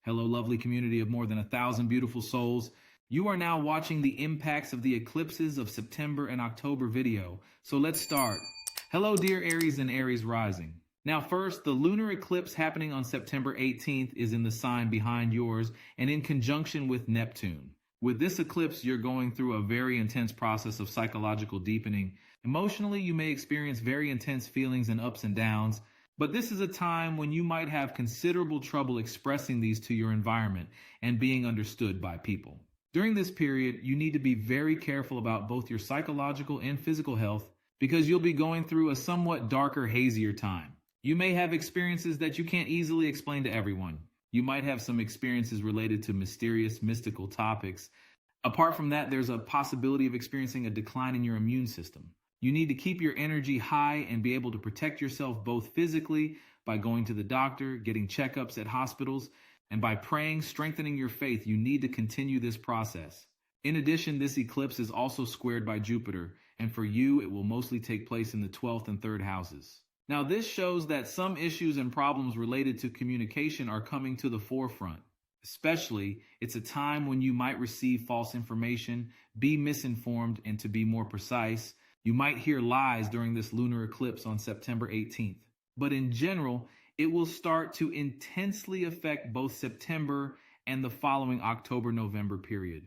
Hello, lovely community of more than 1,000 beautiful souls. You are now watching the impacts of the eclipses of September and October video. So let's start. Hello, dear Aries and Aries rising. Now first, the lunar eclipse happening on September 18th is in the sign behind yours and in conjunction with Neptune. With this eclipse, you're going through a very intense process of psychological deepening. Emotionally, you may experience very intense feelings and ups and downs. But this is a time when you might have considerable trouble expressing these to your environment and being understood by people. During this period, you need to be very careful about both your psychological and physical health because you'll be going through a somewhat darker, hazier time. You may have experiences that you can't easily explain to everyone. You might have some experiences related to mysterious, mystical topics. Apart from that, there's a possibility of experiencing a decline in your immune system. You need to keep your energy high and be able to protect yourself both physically by going to the doctor, getting checkups at hospitals, and by praying, strengthening your faith. You need to continue this process. In addition, this eclipse is also squared by Jupiter, and for you, it will mostly take place in the 12th and 3rd houses. Now, this shows that some issues and problems related to communication are coming to the forefront. Especially, it's a time when you might receive false information, be misinformed, and to be more precise, you might hear lies during this lunar eclipse on September 18th. But in general, it will start to intensely affect both September and the following October-November period.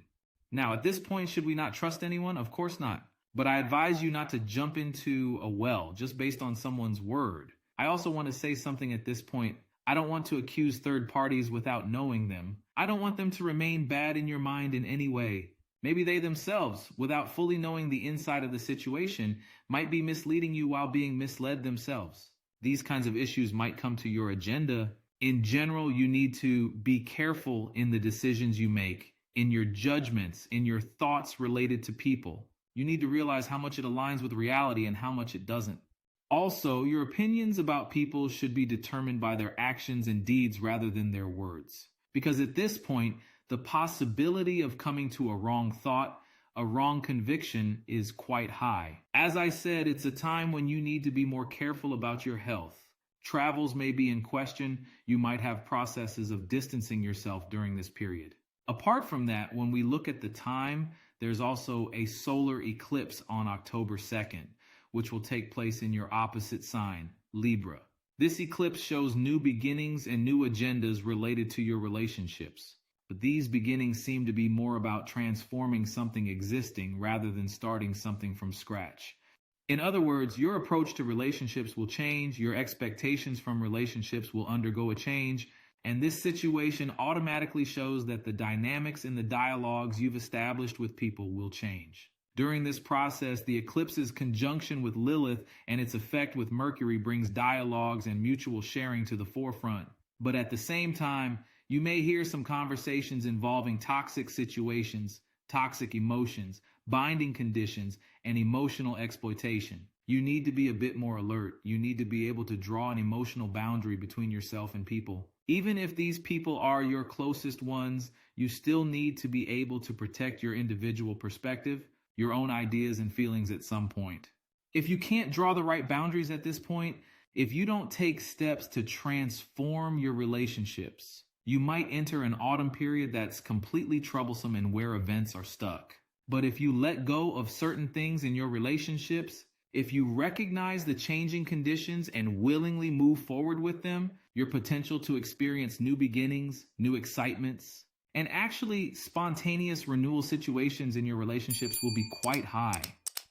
Now, at this point, should we not trust anyone? Of course not. But I advise you not to jump into a well just based on someone's word. I also want to say something at this point. I don't want to accuse third parties without knowing them. I don't want them to remain bad in your mind in any way. Maybe they themselves, without fully knowing the inside of the situation, might be misleading you while being misled themselves. These kinds of issues might come to your agenda. In general, you need to be careful in the decisions you make, in your judgments, in your thoughts related to people. You need to realize how much it aligns with reality and how much it doesn't. Also, your opinions about people should be determined by their actions and deeds rather than their words. Because at this point, the possibility of coming to a wrong thought, a wrong conviction is quite high. As I said, it's a time when you need to be more careful about your health. Travels may be in question. You might have processes of distancing yourself during this period. Apart from that, when we look at the time, there's also a solar eclipse on October 2nd, which will take place in your opposite sign, Libra. This eclipse shows new beginnings and new agendas related to your relationships. But these beginnings seem to be more about transforming something existing rather than starting something from scratch. In other words, your approach to relationships will change, your expectations from relationships will undergo a change, and this situation automatically shows that the dynamics in the dialogues you've established with people will change. During this process, the eclipse's conjunction with Lilith and its effect with Mercury brings dialogues and mutual sharing to the forefront. But at the same time, you may hear some conversations involving toxic situations, toxic emotions, binding conditions, and emotional exploitation. You need to be a bit more alert. You need to be able to draw an emotional boundary between yourself and people. Even if these people are your closest ones, you still need to be able to protect your individual perspective, your own ideas and feelings at some point. If you can't draw the right boundaries at this point, if you don't take steps to transform your relationships, you might enter an autumn period that's completely troublesome and where events are stuck. But if you let go of certain things in your relationships, if you recognize the changing conditions and willingly move forward with them, your potential to experience new beginnings, new excitements, and actually spontaneous renewal situations in your relationships will be quite high.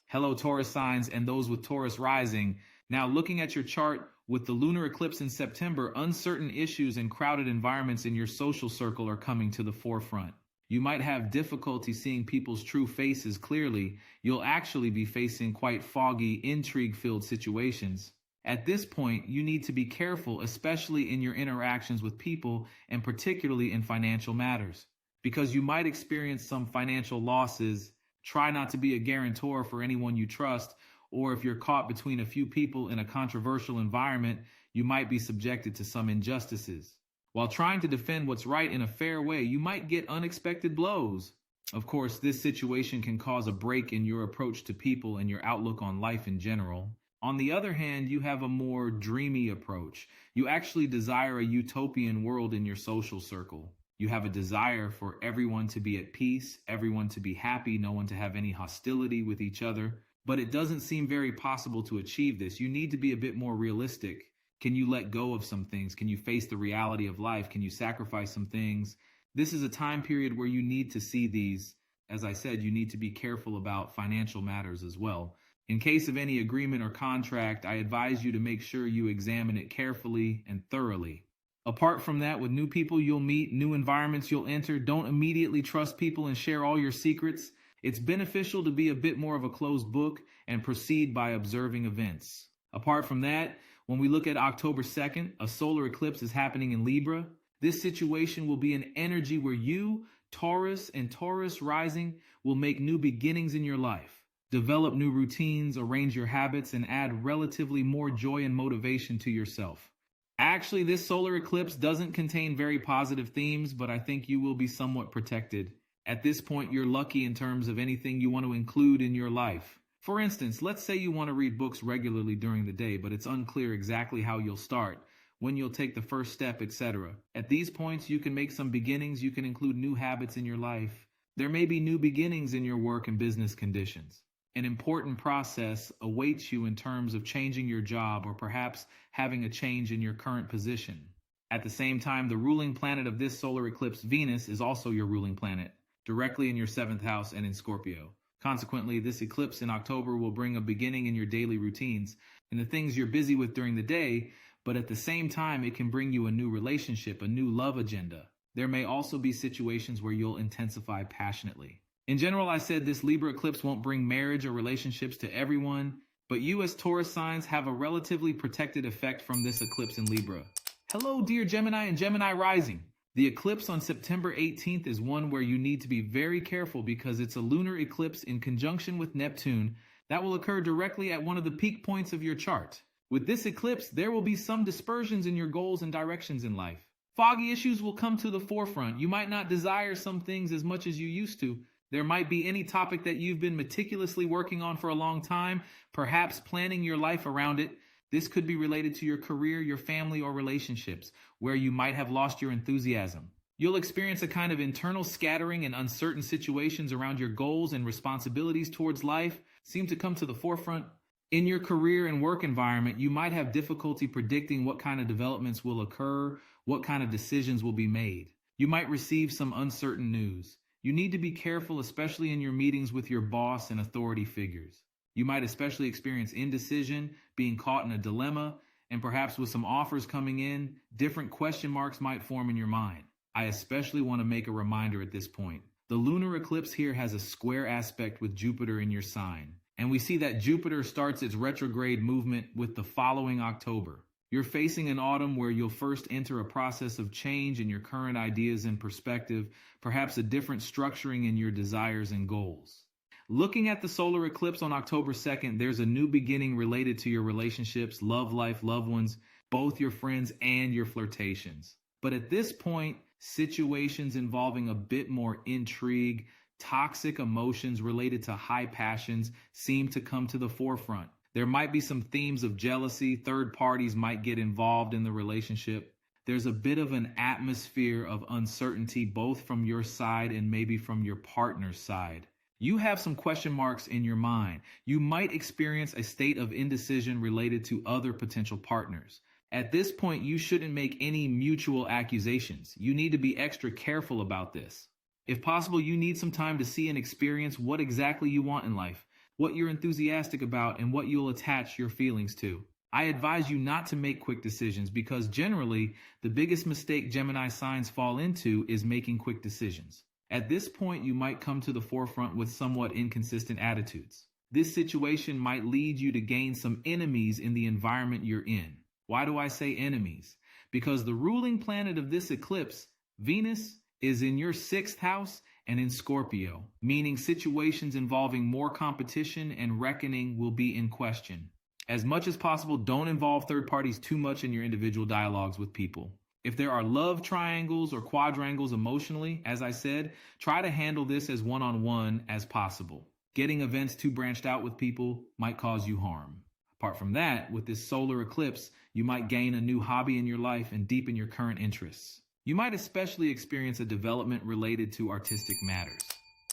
Hello, Taurus signs and those with Taurus rising. Now, looking at your chart, with the lunar eclipse in September, uncertain issues and crowded environments in your social circle are coming to the forefront. You might have difficulty seeing people's true faces clearly. You'll actually be facing quite foggy, intrigue-filled situations. At this point, you need to be careful, especially in your interactions with people and particularly in financial matters, because you might experience some financial losses. Try not to be a guarantor for anyone you trust, or if you're caught between a few people in a controversial environment, you might be subjected to some injustices. While trying to defend what's right in a fair way, you might get unexpected blows. Of course, this situation can cause a break in your approach to people and your outlook on life in general. On the other hand, you have a more dreamy approach. You actually desire a utopian world in your social circle. You have a desire for everyone to be at peace, everyone to be happy, no one to have any hostility with each other. But it doesn't seem very possible to achieve this. You need to be a bit more realistic. Can you let go of some things? Can you face the reality of life? Can you sacrifice some things? This is a time period where you need to see these. As I said, you need to be careful about financial matters as well. In case of any agreement or contract, I advise you to make sure you examine it carefully and thoroughly. Apart from that, with new people you'll meet, new environments you'll enter, don't immediately trust people and share all your secrets. It's beneficial to be a bit more of a closed book and proceed by observing events. Apart from that, when we look at October 2nd, a solar eclipse is happening in Libra. This situation will be an energy where you, Taurus and Taurus rising, will make new beginnings in your life. Develop new routines, arrange your habits, and add relatively more joy and motivation to yourself. Actually, this solar eclipse doesn't contain very positive themes, but I think you will be somewhat protected. At this point, you're lucky in terms of anything you want to include in your life. For instance, let's say you want to read books regularly during the day, but it's unclear exactly how you'll start, when you'll take the first step, etc. At these points, you can make some beginnings. You can include new habits in your life. There may be new beginnings in your work and business conditions. An important process awaits you in terms of changing your job or perhaps having a change in your current position. At the same time, the ruling planet of this solar eclipse, Venus, is also your ruling planet, directly in your 7th house and in Scorpio. Consequently, this eclipse in October will bring a beginning in your daily routines and the things you're busy with during the day, but at the same time, it can bring you a new relationship, a new love agenda. There may also be situations where you'll intensify passionately. In general, I said this Libra eclipse won't bring marriage or relationships to everyone, but you as Taurus signs have a relatively protected effect from this eclipse in Libra. Hello, dear Gemini and Gemini rising. The eclipse on September 18th is one where you need to be very careful because it's a lunar eclipse in conjunction with Neptune that will occur directly at one of the peak points of your chart. With this eclipse, there will be some dispersions in your goals and directions in life. Foggy issues will come to the forefront. You might not desire some things as much as you used to. There might be any topic that you've been meticulously working on for a long time, perhaps planning your life around it. This could be related to your career, your family, or relationships, where you might have lost your enthusiasm. You'll experience a kind of internal scattering and uncertain situations around your goals and responsibilities towards life seem to come to the forefront. In your career and work environment, you might have difficulty predicting what kind of developments will occur, what kind of decisions will be made. You might receive some uncertain news. You need to be careful, especially in your meetings with your boss and authority figures. You might especially experience indecision, being caught in a dilemma, and perhaps with some offers coming in, different question marks might form in your mind. I especially want to make a reminder at this point. The lunar eclipse here has a square aspect with Jupiter in your sign, and we see that Jupiter starts its retrograde movement with the following October. You're facing an autumn where you'll first enter a process of change in your current ideas and perspective, perhaps a different structuring in your desires and goals. Looking at the solar eclipse on October 2nd, there's a new beginning related to your relationships, love life, loved ones, both your friends and your flirtations. But at this point, situations involving a bit more intrigue, toxic emotions related to high passions seem to come to the forefront. There might be some themes of jealousy. Third parties might get involved in the relationship. There's a bit of an atmosphere of uncertainty, both from your side and maybe from your partner's side. You have some question marks in your mind. You might experience a state of indecision related to other potential partners. At this point, you shouldn't make any mutual accusations. You need to be extra careful about this. If possible, you need some time to see and experience what exactly you want in life, what you're enthusiastic about, and what you'll attach your feelings to. I advise you not to make quick decisions because generally, the biggest mistake Gemini signs fall into is making quick decisions. At this point, you might come to the forefront with somewhat inconsistent attitudes. This situation might lead you to gain some enemies in the environment you're in. Why do I say enemies? Because the ruling planet of this eclipse, Venus, is in your 6th house and in Scorpio, meaning situations involving more competition and reckoning will be in question. As much as possible, don't involve third parties too much in your individual dialogues with people. If there are love triangles or quadrangles emotionally, as I said, try to handle this as one-on-one as possible. Getting events too branched out with people might cause you harm. Apart from that, with this solar eclipse, you might gain a new hobby in your life and deepen your current interests. You might especially experience a development related to artistic matters.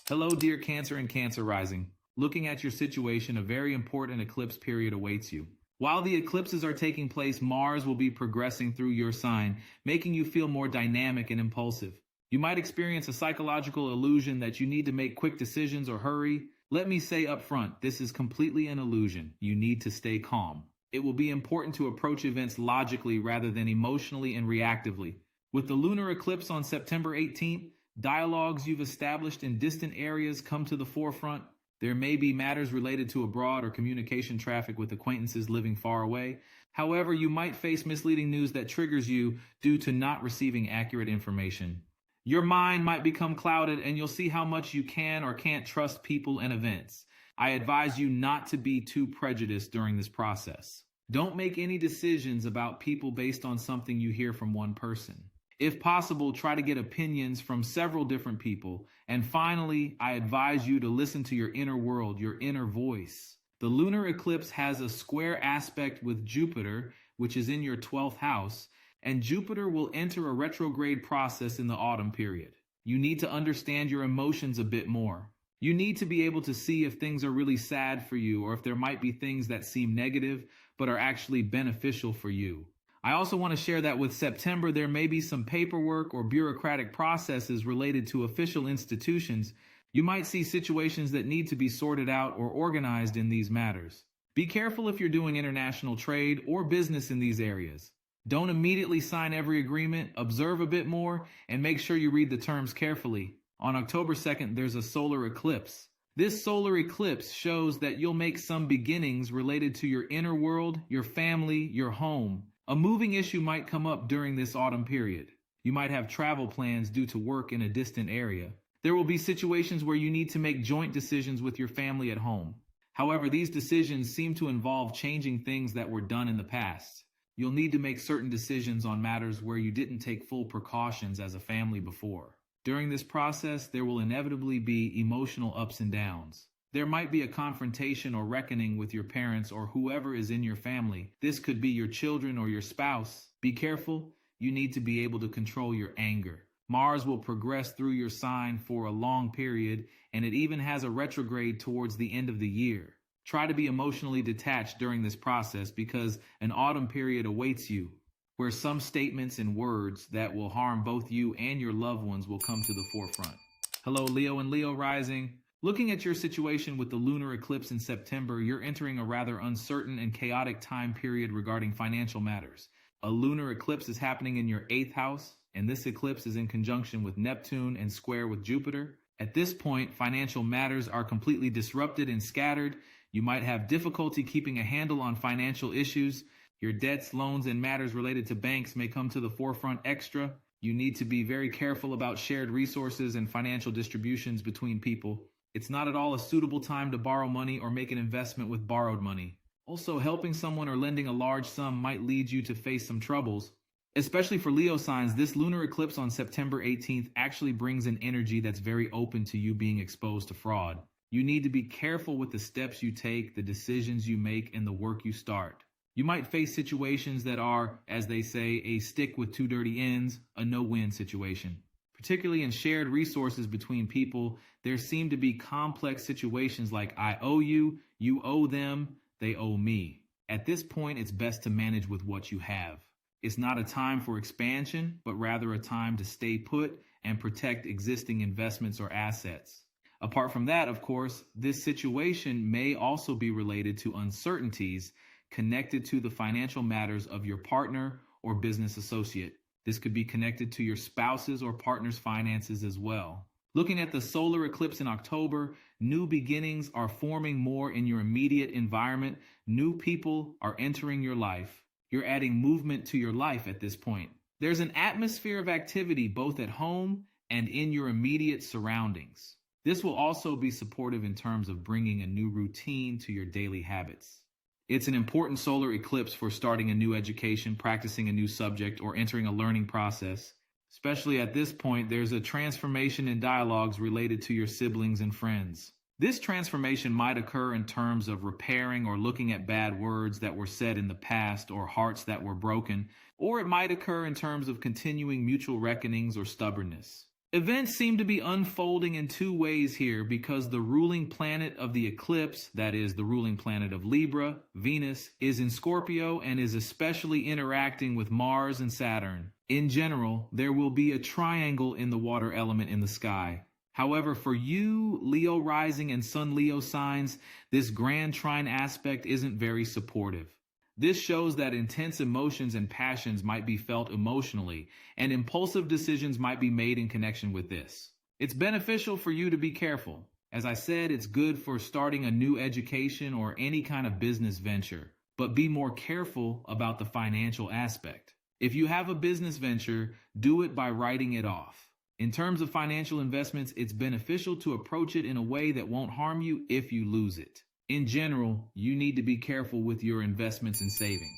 Hello, dear Cancer and Cancer rising. Looking at your situation, a very important eclipse period awaits you. While the eclipses are taking place, Mars will be progressing through your sign, making you feel more dynamic and impulsive. You might experience a psychological illusion that you need to make quick decisions or hurry. Let me say up front, this is completely an illusion. You need to stay calm. It will be important to approach events logically rather than emotionally and reactively. With the lunar eclipse on September 18th, dialogues you've established in distant areas come to the forefront. There may be matters related to abroad or communication traffic with acquaintances living far away. However, you might face misleading news that triggers you due to not receiving accurate information. Your mind might become clouded and you'll see how much you can or can't trust people and events. I advise you not to be too prejudiced during this process. Don't make any decisions about people based on something you hear from one person. If possible, try to get opinions from several different people. And finally, I advise you to listen to your inner world, your inner voice. The lunar eclipse has a square aspect with Jupiter, which is in your 12th house, and Jupiter will enter a retrograde process in the autumn period. You need to understand your emotions a bit more. You need to be able to see if things are really sad for you or if there might be things that seem negative but are actually beneficial for you. I also want to share that with September, there may be some paperwork or bureaucratic processes related to official institutions. You might see situations that need to be sorted out or organized in these matters. Be careful if you're doing international trade or business in these areas. Don't immediately sign every agreement, observe a bit more, and make sure you read the terms carefully. On October 2nd, there's a solar eclipse. This solar eclipse shows that you'll make some beginnings related to your inner world, your family, your home. A moving issue might come up during this autumn period. You might have travel plans due to work in a distant area. There will be situations where you need to make joint decisions with your family at home. However, these decisions seem to involve changing things that were done in the past. You'll need to make certain decisions on matters where you didn't take full precautions as a family before. During this process, there will inevitably be emotional ups and downs. There might be a confrontation or reckoning with your parents or whoever is in your family. This could be your children or your spouse. Be careful. You need to be able to control your anger. Mars will progress through your sign for a long period, and it even has a retrograde towards the end of the year. Try to be emotionally detached during this process because an autumn period awaits you, where some statements and words that will harm both you and your loved ones will come to the forefront. Hello, Leo and Leo rising. Looking at your situation with the lunar eclipse in September, you're entering a rather uncertain and chaotic time period regarding financial matters. A lunar eclipse is happening in your 8th house, and this eclipse is in conjunction with Neptune and square with Jupiter. At this point, financial matters are completely disrupted and scattered. You might have difficulty keeping a handle on financial issues. Your debts, loans, and matters related to banks may come to the forefront extra. You need to be very careful about shared resources and financial distributions between people. It's not at all a suitable time to borrow money or make an investment with borrowed money. Also, helping someone or lending a large sum might lead you to face some troubles. Especially for Leo signs, this lunar eclipse on September 18th actually brings an energy that's very open to you being exposed to fraud. You need to be careful with the steps you take, the decisions you make, and the work you start. You might face situations that are, as they say, a stick with two dirty ends, a no-win situation. Particularly in shared resources between people, there seem to be complex situations like I owe you, you owe them, they owe me. At this point, it's best to manage with what you have. It's not a time for expansion, but rather a time to stay put and protect existing investments or assets. Apart from that, of course, this situation may also be related to uncertainties connected to the financial matters of your partner or business associate. This could be connected to your spouse's or partner's finances as well. Looking at the solar eclipse in October, new beginnings are forming more in your immediate environment. New people are entering your life. You're adding movement to your life at this point. There's an atmosphere of activity both at home and in your immediate surroundings. This will also be supportive in terms of bringing a new routine to your daily habits. It's an important solar eclipse for starting a new education, practicing a new subject, or entering a learning process. Especially at this point, there's a transformation in dialogues related to your siblings and friends. This transformation might occur in terms of repairing or looking at bad words that were said in the past or hearts that were broken, or it might occur in terms of continuing mutual reckonings or stubbornness. Events seem to be unfolding in two ways here because the ruling planet of the eclipse, that is, the ruling planet of Libra, Venus, is in Scorpio and is especially interacting with Mars and Saturn. In general, there will be a triangle in the water element in the sky. However, for you, Leo rising and Sun Leo signs, this grand trine aspect isn't very supportive. This shows that intense emotions and passions might be felt emotionally, and impulsive decisions might be made in connection with this. It's beneficial for you to be careful. As I said, it's good for starting a new education or any kind of business venture, but be more careful about the financial aspect. If you have a business venture, do it by writing it off. In terms of financial investments, it's beneficial to approach it in a way that won't harm you if you lose it. In general, you need to be careful with your investments and savings.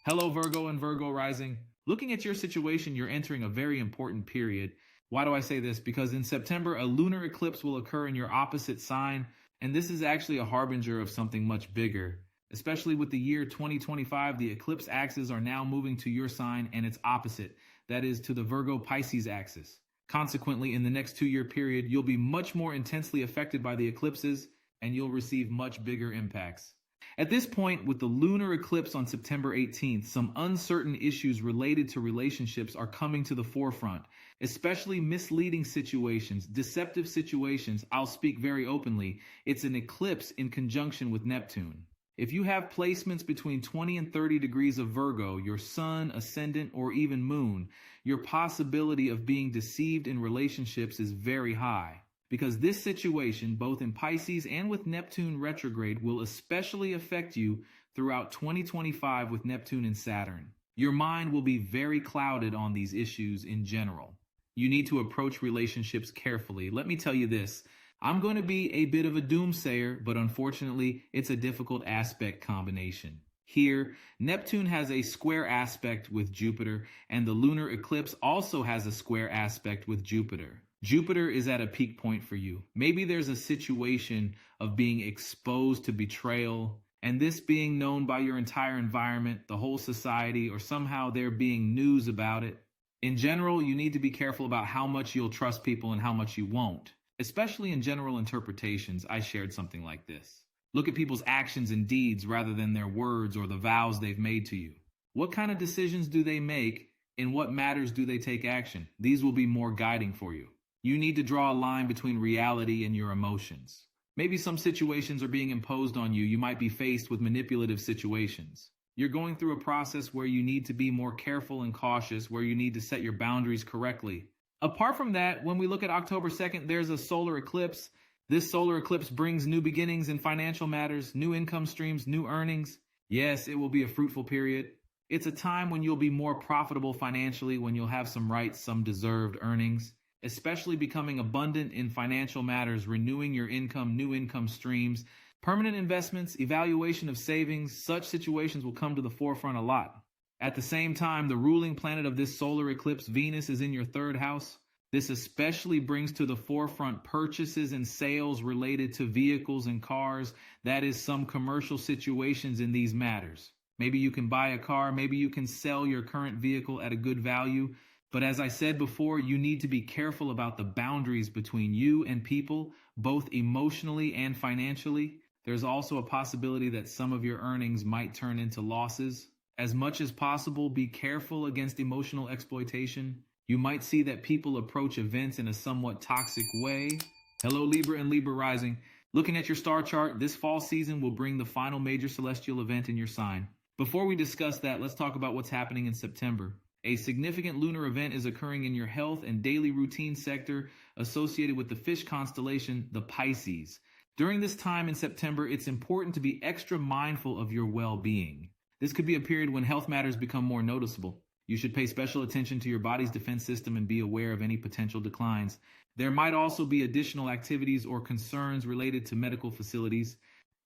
Hello, Virgo and Virgo rising. Looking at your situation, you're entering a very important period. Why do I say this? Because in September, a lunar eclipse will occur in your opposite sign, and this is actually a harbinger of something much bigger. Especially with the year 2025, the eclipse axes are now moving to your sign and its opposite, that is, to the Virgo Pisces axis. Consequently, in the next 2-year period, you'll be much more intensely affected by the eclipses, and you'll receive much bigger impacts. At this point, with the lunar eclipse on September 18th, some uncertain issues related to relationships are coming to the forefront, especially misleading situations, deceptive situations. I'll speak very openly. It's an eclipse in conjunction with Neptune. If you have placements between 20 and 30 degrees of Virgo, your sun, ascendant, or even moon, your possibility of being deceived in relationships is very high. Because this situation, both in Pisces and with Neptune retrograde, will especially affect you throughout 2025 with Neptune and Saturn. Your mind will be very clouded on these issues in general. You need to approach relationships carefully. Let me tell you this. I'm going to be a bit of a doomsayer, but unfortunately, it's a difficult aspect combination. Here, Neptune has a square aspect with Jupiter, and the lunar eclipse also has a square aspect with Jupiter. Jupiter is at a peak point for you. Maybe there's a situation of being exposed to betrayal, and this being known by your entire environment, the whole society, or somehow there being news about it. In general, you need to be careful about how much you'll trust people and how much you won't. Especially in general interpretations, I shared something like this. Look at people's actions and deeds rather than their words or the vows they've made to you. What kind of decisions do they make? In what matters do they take action? These will be more guiding for you. You need to draw a line between reality and your emotions. Maybe some situations are being imposed on you. You might be faced with manipulative situations. You're going through a process where you need to be more careful and cautious, where you need to set your boundaries correctly. Apart from that, when we look at October 2nd, there's a solar eclipse. This solar eclipse brings new beginnings in financial matters, new income streams, new earnings. Yes, it will be a fruitful period. It's a time when you'll be more profitable financially, when you'll have some rights, some deserved earnings, especially becoming abundant in financial matters, renewing your income, new income streams, permanent investments, evaluation of savings. Such situations will come to the forefront a lot. At the same time, the ruling planet of this solar eclipse, Venus, is in your 3rd house. This especially brings to the forefront purchases and sales related to vehicles and cars. That is, some commercial situations in these matters. Maybe you can buy a car, maybe you can sell your current vehicle at a good value. But as I said before, you need to be careful about the boundaries between you and people, both emotionally and financially. There's also a possibility that some of your earnings might turn into losses. As much as possible, be careful against emotional exploitation. You might see that people approach events in a somewhat toxic way. Hello, Libra and Libra rising. Looking at your star chart, this fall season will bring the final major celestial event in your sign. Before we discuss that, let's talk about what's happening in September. A significant lunar event is occurring in your health and daily routine sector associated with the fish constellation, the Pisces. During this time in September, it's important to be extra mindful of your well-being. This could be a period when health matters become more noticeable. You should pay special attention to your body's defense system and be aware of any potential declines. There might also be additional activities or concerns related to medical facilities.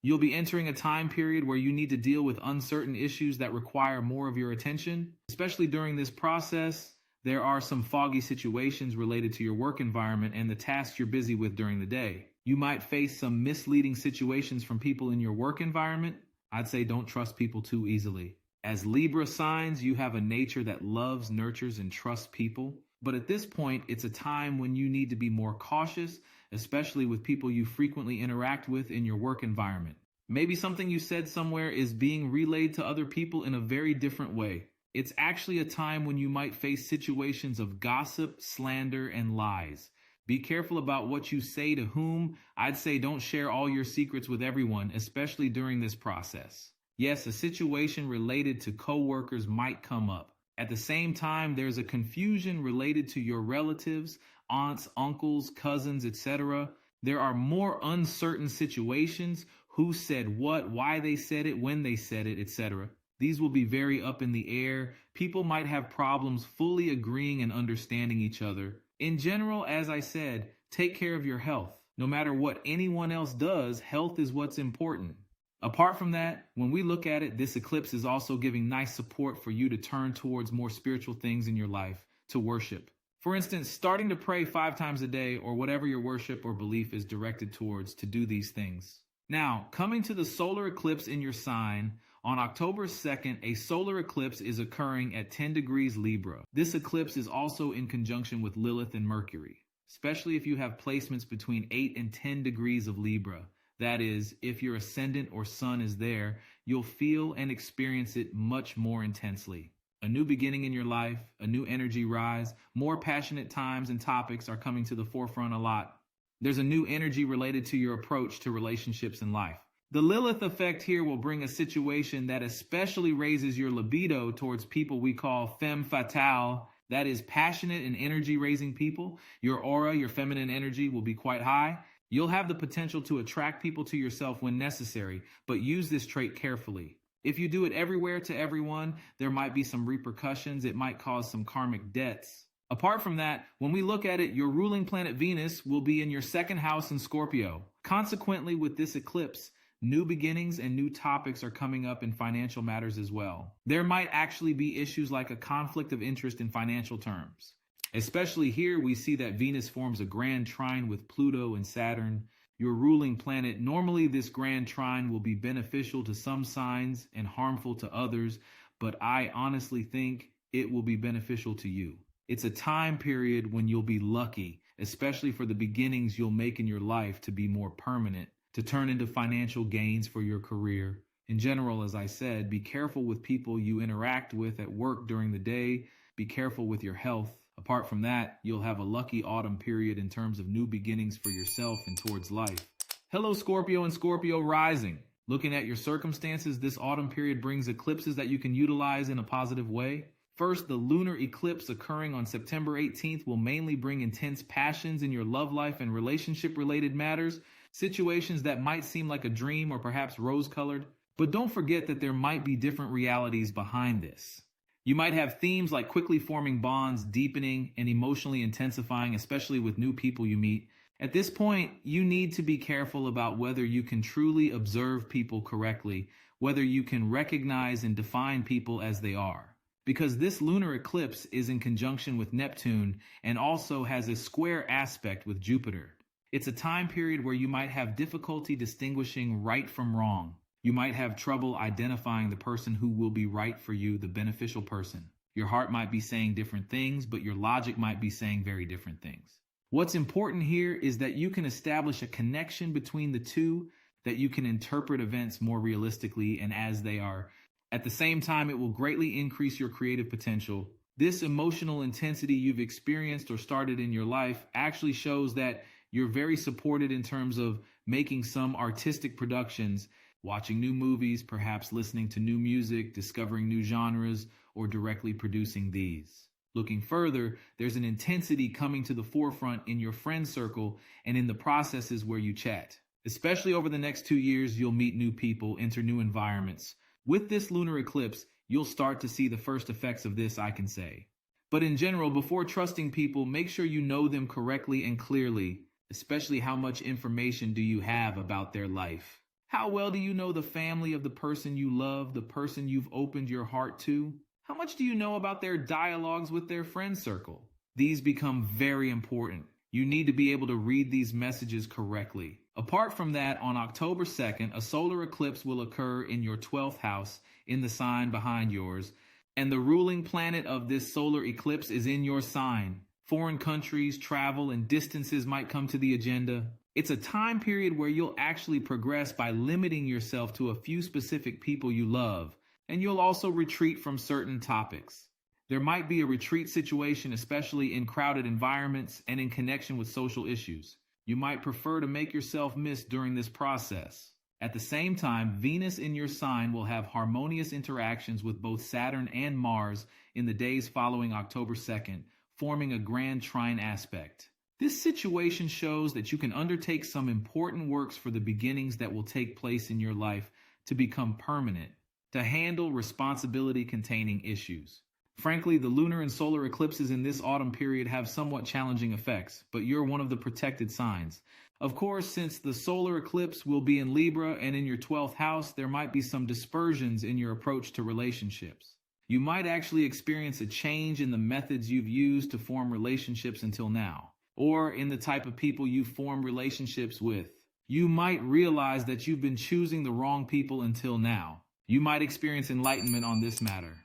You'll be entering a time period where you need to deal with uncertain issues that require more of your attention. Especially during this process, there are some foggy situations related to your work environment and the tasks you're busy with during the day. You might face some misleading situations from people in your work environment. I'd say don't trust people too easily. As Libra signs, you have a nature that loves, nurtures, and trusts people. But at this point, it's a time when you need to be more cautious, especially with people you frequently interact with in your work environment. Maybe something you said somewhere is being relayed to other people in a very different way. It's actually a time when you might face situations of gossip, slander, and lies. Be careful about what you say to whom. I'd say don't share all your secrets with everyone, especially during this process. Yes, a situation related to coworkers might come up. At the same time, there's a confusion related to your relatives, aunts, uncles, cousins, etc. There are more uncertain situations, who said what, why they said it, when they said it, etc. These will be very up in the air. People might have problems fully agreeing and understanding each other. In general, as I said, take care of your health. No matter what anyone else does, health is what's important. Apart from that, when we look at it, this eclipse is also giving nice support for you to turn towards more spiritual things in your life, to worship. For instance, starting to pray 5 times a day or whatever your worship or belief is directed towards to do these things. Now, coming to the solar eclipse in your sign, on October 2nd, a solar eclipse is occurring at 10 degrees Libra. This eclipse is also in conjunction with Lilith and Mercury, especially if you have placements between 8 and 10 degrees of Libra. That is, if your ascendant or sun is there, you'll feel and experience it much more intensely. A new beginning in your life, a new energy rise, more passionate times and topics are coming to the forefront a lot. There's a new energy related to your approach to relationships in life. The Lilith effect here will bring a situation that especially raises your libido towards people we call femme fatale, that is passionate and energy-raising people. Your aura, your feminine energy will be quite high. You'll have the potential to attract people to yourself when necessary, but use this trait carefully. If you do it everywhere to everyone, there might be some repercussions. It might cause some karmic debts. Apart from that, when we look at it, your ruling planet Venus will be in your 2nd house in Scorpio. Consequently, with this eclipse, new beginnings and new topics are coming up in financial matters as well. There might actually be issues like a conflict of interest in financial terms. Especially here, we see that Venus forms a grand trine with Pluto and Saturn, your ruling planet. Normally, this grand trine will be beneficial to some signs and harmful to others, but I honestly think it will be beneficial to you. It's a time period when you'll be lucky, especially for the beginnings you'll make in your life to be more permanent, to turn into financial gains for your career. In general, as I said, be careful with people you interact with at work during the day. Be careful with your health. Apart from that, you'll have a lucky autumn period in terms of new beginnings for yourself and towards life. Hello, Scorpio and Scorpio rising. Looking at your circumstances, this autumn period brings eclipses that you can utilize in a positive way. First, the lunar eclipse occurring on September 18th will mainly bring intense passions in your love life and relationship-related matters, situations that might seem like a dream or perhaps rose-colored. But don't forget that there might be different realities behind this. You might have themes like quickly forming bonds, deepening, and emotionally intensifying, especially with new people you meet. At this point, you need to be careful about whether you can truly observe people correctly, whether you can recognize and define people as they are. Because this lunar eclipse is in conjunction with Neptune and also has a square aspect with Jupiter. It's a time period where you might have difficulty distinguishing right from wrong. You might have trouble identifying the person who will be right for you, the beneficial person. Your heart might be saying different things, but your logic might be saying very different things. What's important here is that you can establish a connection between the two, that you can interpret events more realistically and as they are. At the same time, it will greatly increase your creative potential. This emotional intensity you've experienced or started in your life actually shows that you're very supported in terms of making some artistic productions, watching new movies, perhaps listening to new music, discovering new genres, or directly producing these. Looking further, there's an intensity coming to the forefront in your friend circle and in the processes where you chat. Especially over the next 2 years, you'll meet new people, enter new environments. With this lunar eclipse, you'll start to see the first effects of this, I can say. But in general, before trusting people, make sure you know them correctly and clearly, especially how much information do you have about their life. How well do you know the family of the person you love, the person you've opened your heart to? How much do you know about their dialogues with their friend circle? These become very important. You need to be able to read these messages correctly. Apart from that, on October 2nd, a solar eclipse will occur in your 12th house in the sign behind yours, and the ruling planet of this solar eclipse is in your sign. Foreign countries, travel, and distances might come to the agenda. It's a time period where you'll actually progress by limiting yourself to a few specific people you love, and you'll also retreat from certain topics. There might be a retreat situation, especially in crowded environments and in connection with social issues. You might prefer to make yourself miss during this process. At the same time, Venus in your sign will have harmonious interactions with both Saturn and Mars in the days following October 2nd, forming a grand trine aspect. This situation shows that you can undertake some important works for the beginnings that will take place in your life to become permanent, to handle responsibility-containing issues. Frankly, the lunar and solar eclipses in this autumn period have somewhat challenging effects, but you're one of the protected signs. Of course, since the solar eclipse will be in Libra and in your 12th house, there might be some dispersions in your approach to relationships. You might actually experience a change in the methods you've used to form relationships until now, or in the type of people you form relationships with. You might realize that you've been choosing the wrong people until now. You might experience enlightenment on this matter.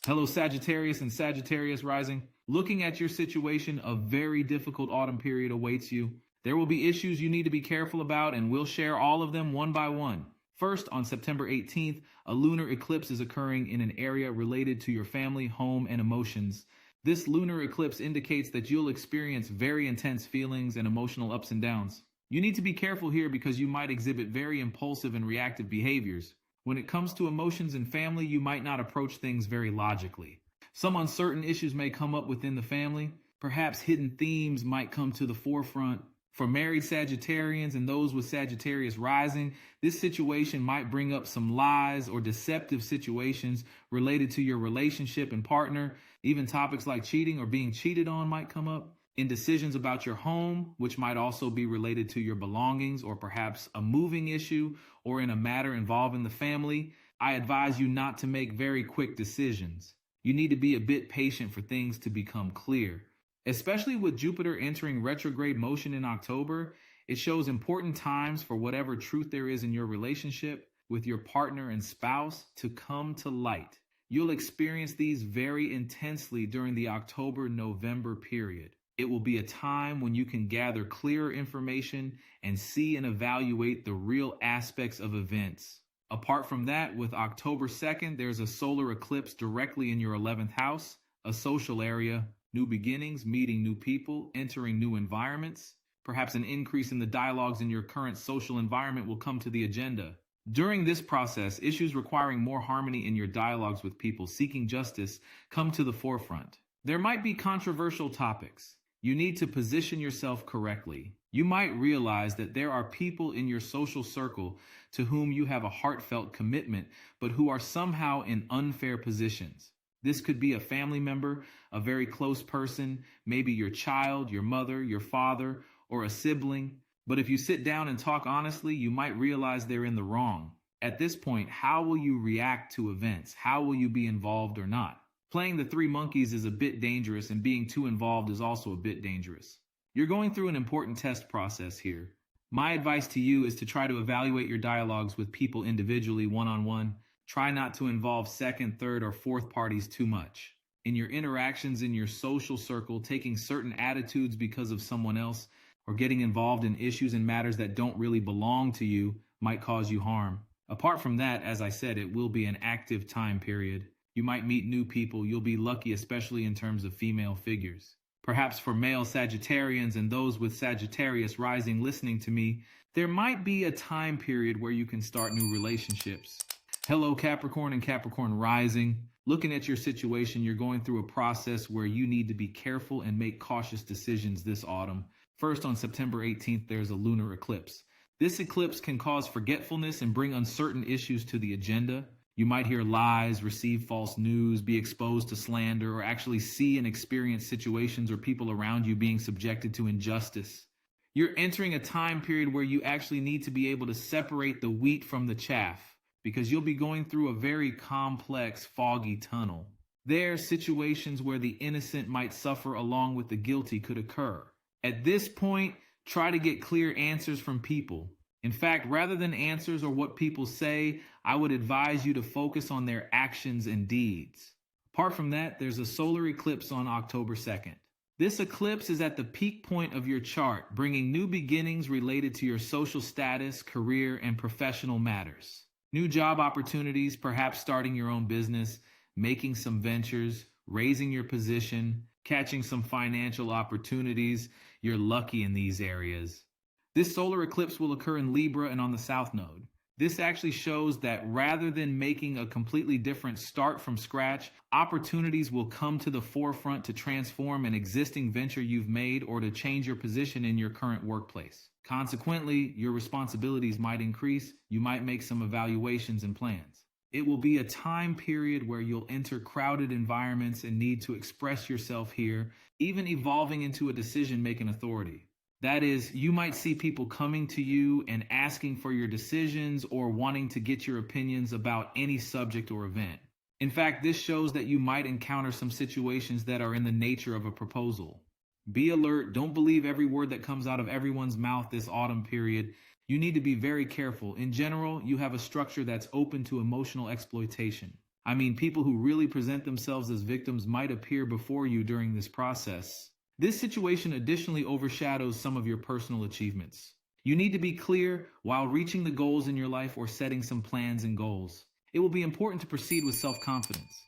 Hello, Sagittarius and Sagittarius rising. Looking at your situation, a very difficult autumn period awaits you. There will be issues you need to be careful about, and we'll share all of them one by one. First, on September 18th, a lunar eclipse is occurring in an area related to your family, home, and emotions. This lunar eclipse indicates that you'll experience very intense feelings and emotional ups and downs. You need to be careful here because you might exhibit very impulsive and reactive behaviors. When it comes to emotions and family, you might not approach things very logically. Some uncertain issues may come up within the family. Perhaps hidden themes might come to the forefront. For married Sagittarians and those with Sagittarius rising, this situation might bring up some lies or deceptive situations related to your relationship and partner. Even topics like cheating or being cheated on might come up. In decisions about your home, which might also be related to your belongings or perhaps a moving issue or in a matter involving the family, I advise you not to make very quick decisions. You need to be a bit patient for things to become clear. Especially with Jupiter entering retrograde motion in October, it shows important times for whatever truth there is in your relationship with your partner and spouse to come to light. You'll experience these very intensely during the October-November period. It will be a time when you can gather clearer information and see and evaluate the real aspects of events. Apart from that, with October 2nd, there's a solar eclipse directly in your 11th house, a social area, new beginnings, meeting new people, entering new environments. Perhaps an increase in the dialogues in your current social environment will come to the agenda. During this process, issues requiring more harmony in your dialogues with people seeking justice come to the forefront. There might be controversial topics. You need to position yourself correctly. You might realize that there are people in your social circle to whom you have a heartfelt commitment, but who are somehow in unfair positions. This could be a family member, a very close person, maybe your child, your mother, your father, or a sibling. But if you sit down and talk honestly, you might realize they're in the wrong. At this point, how will you react to events? How will you be involved or not? Playing the three monkeys is a bit dangerous, and being too involved is also a bit dangerous. You're going through an important test process here. My advice to you is to try to evaluate your dialogues with people individually, one-on-one. Try not to involve second, third, or fourth parties too much. In your interactions in your social circle, taking certain attitudes because of someone else or getting involved in issues and matters that don't really belong to you might cause you harm. Apart from that, as I said, it will be an active time period. You might meet new people. You'll be lucky, especially in terms of female figures. Perhaps for male Sagittarians and those with Sagittarius rising listening to me, there might be a time period where you can start new relationships. Hello, Capricorn and Capricorn rising. Looking at your situation, you're going through a process where you need to be careful and make cautious decisions this autumn. First, on September 18th, there's a lunar eclipse. This eclipse can cause forgetfulness and bring uncertain issues to the agenda. You might hear lies, receive false news, be exposed to slander, or actually see and experience situations or people around you being subjected to injustice. You're entering a time period where you actually need to be able to separate the wheat from the chaff, because you'll be going through a very complex, foggy tunnel. There are situations where the innocent might suffer along with the guilty could occur. At this point, try to get clear answers from people. In fact, rather than answers or what people say, I would advise you to focus on their actions and deeds. Apart from that, there's a solar eclipse on October 2nd. This eclipse is at the peak point of your chart, bringing new beginnings related to your social status, career, and professional matters. New job opportunities, perhaps starting your own business, making some ventures, raising your position, catching some financial opportunities. You're lucky in these areas. This solar eclipse will occur in Libra and on the South Node. This actually shows that rather than making a completely different start from scratch, opportunities will come to the forefront to transform an existing venture you've made or to change your position in your current workplace. Consequently, your responsibilities might increase. You might make some evaluations and plans. It will be a time period where you'll enter crowded environments and need to express yourself here, even evolving into a decision-making authority. That is, you might see people coming to you and asking for your decisions or wanting to get your opinions about any subject or event. In fact, this shows that you might encounter some situations that are in the nature of a proposal. Be alert. Don't believe every word that comes out of everyone's mouth this autumn period. You need to be very careful. In general, you have a structure that's open to emotional exploitation. I mean, people who really present themselves as victims might appear before you during this process. This situation additionally overshadows some of your personal achievements. You need to be clear while reaching the goals in your life or setting some plans and goals. It will be important to proceed with self-confidence.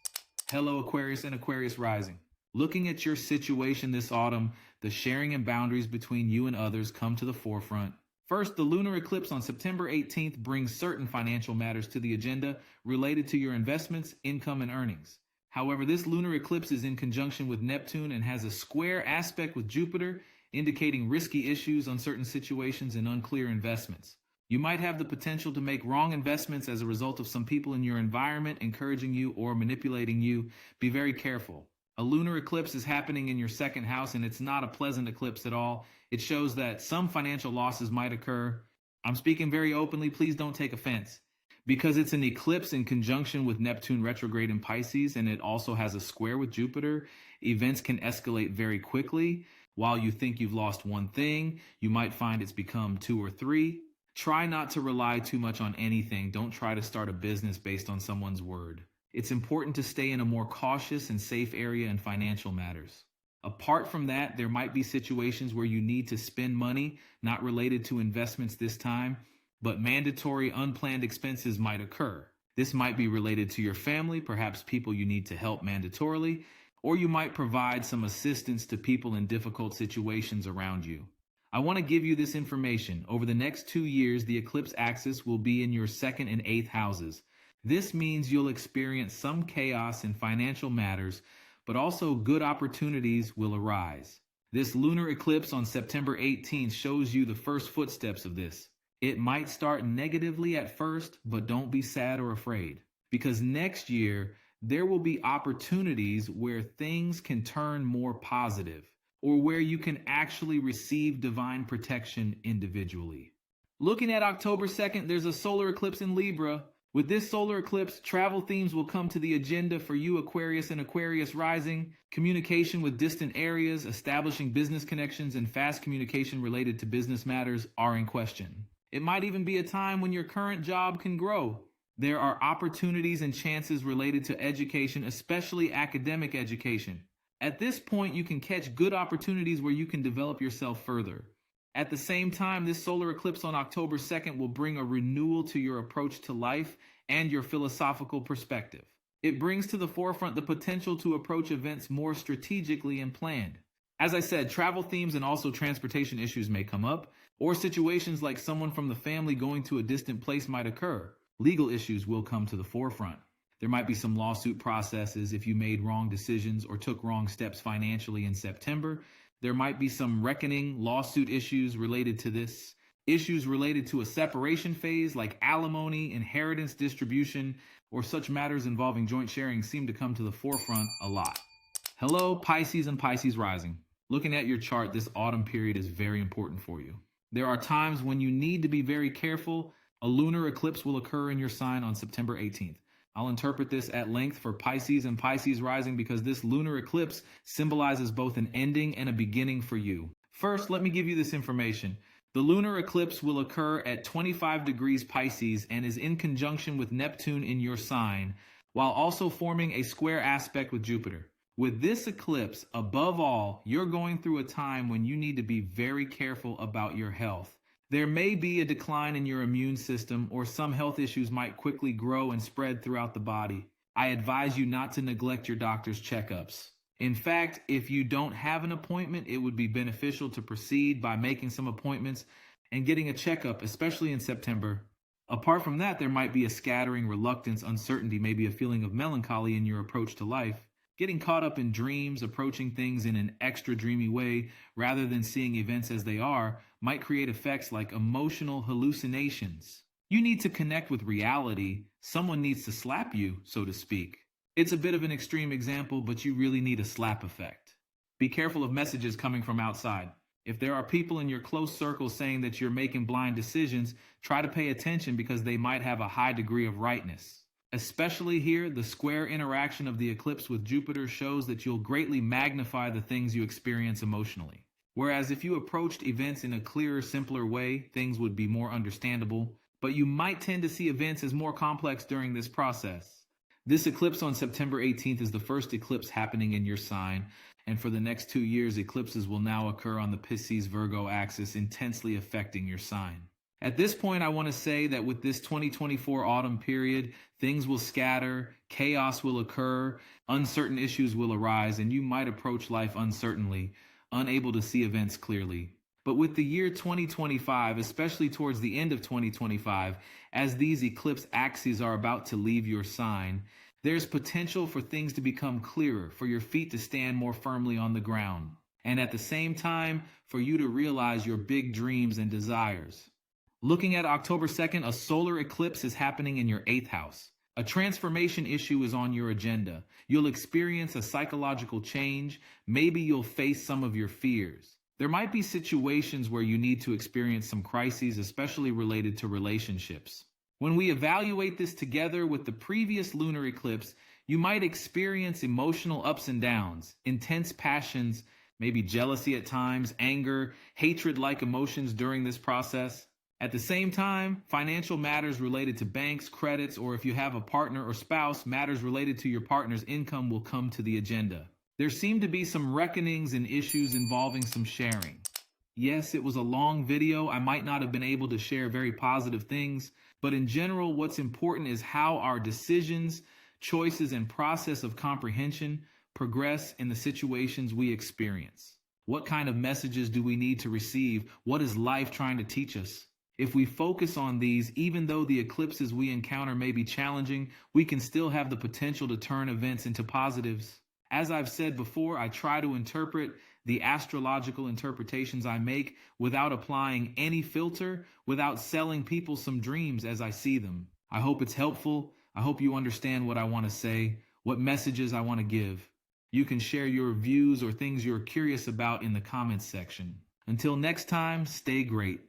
Hello, Aquarius and Aquarius rising. Looking at your situation this autumn, the sharing and boundaries between you and others come to the forefront. First, the lunar eclipse on September 18th brings certain financial matters to the agenda related to your investments, income, and earnings. However, this lunar eclipse is in conjunction with Neptune and has a square aspect with Jupiter, indicating risky issues, uncertain situations, and unclear investments. You might have the potential to make wrong investments as a result of some people in your environment encouraging you or manipulating you. Be very careful. A lunar eclipse is happening in your second house, and it's not a pleasant eclipse at all. It shows that some financial losses might occur. I'm speaking very openly. Please don't take offense. Because it's an eclipse in conjunction with Neptune retrograde in Pisces, and it also has a square with Jupiter, events can escalate very quickly. While you think you've lost one thing, you might find it's become two or three. Try not to rely too much on anything. Don't try to start a business based on someone's word. It's important to stay in a more cautious and safe area in financial matters. Apart from that, there might be situations where you need to spend money, not related to investments this time, but mandatory unplanned expenses might occur. This might be related to your family, perhaps people you need to help mandatorily, or you might provide some assistance to people in difficult situations around you. I want to give you this information. Over the next 2 years, the eclipse axis will be in your second and eighth houses. This means you'll experience some chaos in financial matters, but also good opportunities will arise. This lunar eclipse on September 18th shows you the first footsteps of this. It might start negatively at first, but don't be sad or afraid, because next year there will be opportunities where things can turn more positive, or where you can actually receive divine protection individually. Looking at October 2nd, there's a solar eclipse in Libra. With this solar eclipse, travel themes will come to the agenda for you, Aquarius and Aquarius rising. Communication with distant areas, establishing business connections, and fast communication related to business matters are in question. It might even be a time when your current job can grow. There are opportunities and chances related to education, especially academic education. At this point, you can catch good opportunities where you can develop yourself further. At the same time, this solar eclipse on October 2nd will bring a renewal to your approach to life and your philosophical perspective. It brings to the forefront the potential to approach events more strategically and planned. As I said, travel themes and also transportation issues may come up, or situations like someone from the family going to a distant place might occur. Legal issues will come to the forefront. There might be some lawsuit processes if you made wrong decisions or took wrong steps financially in September. There might be some reckoning lawsuit issues related to this. Issues related to a separation phase like alimony, inheritance distribution, or such matters involving joint sharing seem to come to the forefront a lot. Hello, Pisces and Pisces rising. Looking at your chart, this autumn period is very important for you. There are times when you need to be very careful. A lunar eclipse will occur in your sign on September 18th. I'll interpret this at length for Pisces and Pisces rising because this lunar eclipse symbolizes both an ending and a beginning for you. First, let me give you this information. The lunar eclipse will occur at 25 degrees Pisces and is in conjunction with Neptune in your sign, while also forming a square aspect with Jupiter. With this eclipse, above all, you're going through a time when you need to be very careful about your health. There may be a decline in your immune system, or some health issues might quickly grow and spread throughout the body. I advise you not to neglect your doctor's checkups. In fact, if you don't have an appointment, it would be beneficial to proceed by making some appointments and getting a checkup, especially in September. Apart from that, there might be a scattering, reluctance, uncertainty, maybe a feeling of melancholy in your approach to life. Getting caught up in dreams, approaching things in an extra dreamy way rather than seeing events as they are, might create effects like emotional hallucinations. You need to connect with reality. Someone needs to slap you, so to speak. It's a bit of an extreme example, but you really need a slap effect. Be careful of messages coming from outside. If there are people in your close circle saying that you're making blind decisions, try to pay attention because they might have a high degree of rightness. Especially here, the square interaction of the eclipse with Jupiter shows that you'll greatly magnify the things you experience emotionally. Whereas if you approached events in a clearer, simpler way, things would be more understandable, but you might tend to see events as more complex during this process. This eclipse on September 18th is the first eclipse happening in your sign, and for the next 2 years, eclipses will now occur on the Pisces-Virgo axis, intensely affecting your sign. At this point, I want to say that with this 2024 autumn period, things will scatter, chaos will occur, uncertain issues will arise, and you might approach life uncertainly, unable to see events clearly. But with the year 2025, especially towards the end of 2025, as these eclipse axes are about to leave your sign, there's potential for things to become clearer, for your feet to stand more firmly on the ground, and at the same time, for you to realize your big dreams and desires. Looking at October 2nd, a solar eclipse is happening in your 8th house. A transformation issue is on your agenda. You'll experience a psychological change. Maybe you'll face some of your fears. There might be situations where you need to experience some crises, especially related to relationships. When we evaluate this together with the previous lunar eclipse, you might experience emotional ups and downs, intense passions, maybe jealousy at times, anger, hatred-like emotions during this process. At the same time, financial matters related to banks, credits, or if you have a partner or spouse, matters related to your partner's income will come to the agenda. There seem to be some reckonings and issues involving some sharing. Yes, it was a long video. I might not have been able to share very positive things, but in general, what's important is how our decisions, choices, and process of comprehension progress in the situations we experience. What kind of messages do we need to receive? What is life trying to teach us? If we focus on these, even though the eclipses we encounter may be challenging, we can still have the potential to turn events into positives. As I've said before, I try to interpret the astrological interpretations I make without applying any filter, without selling people some dreams as I see them. I hope it's helpful. I hope you understand what I want to say, what messages I want to give. You can share your views or things you're curious about in the comments section. Until next time, stay great.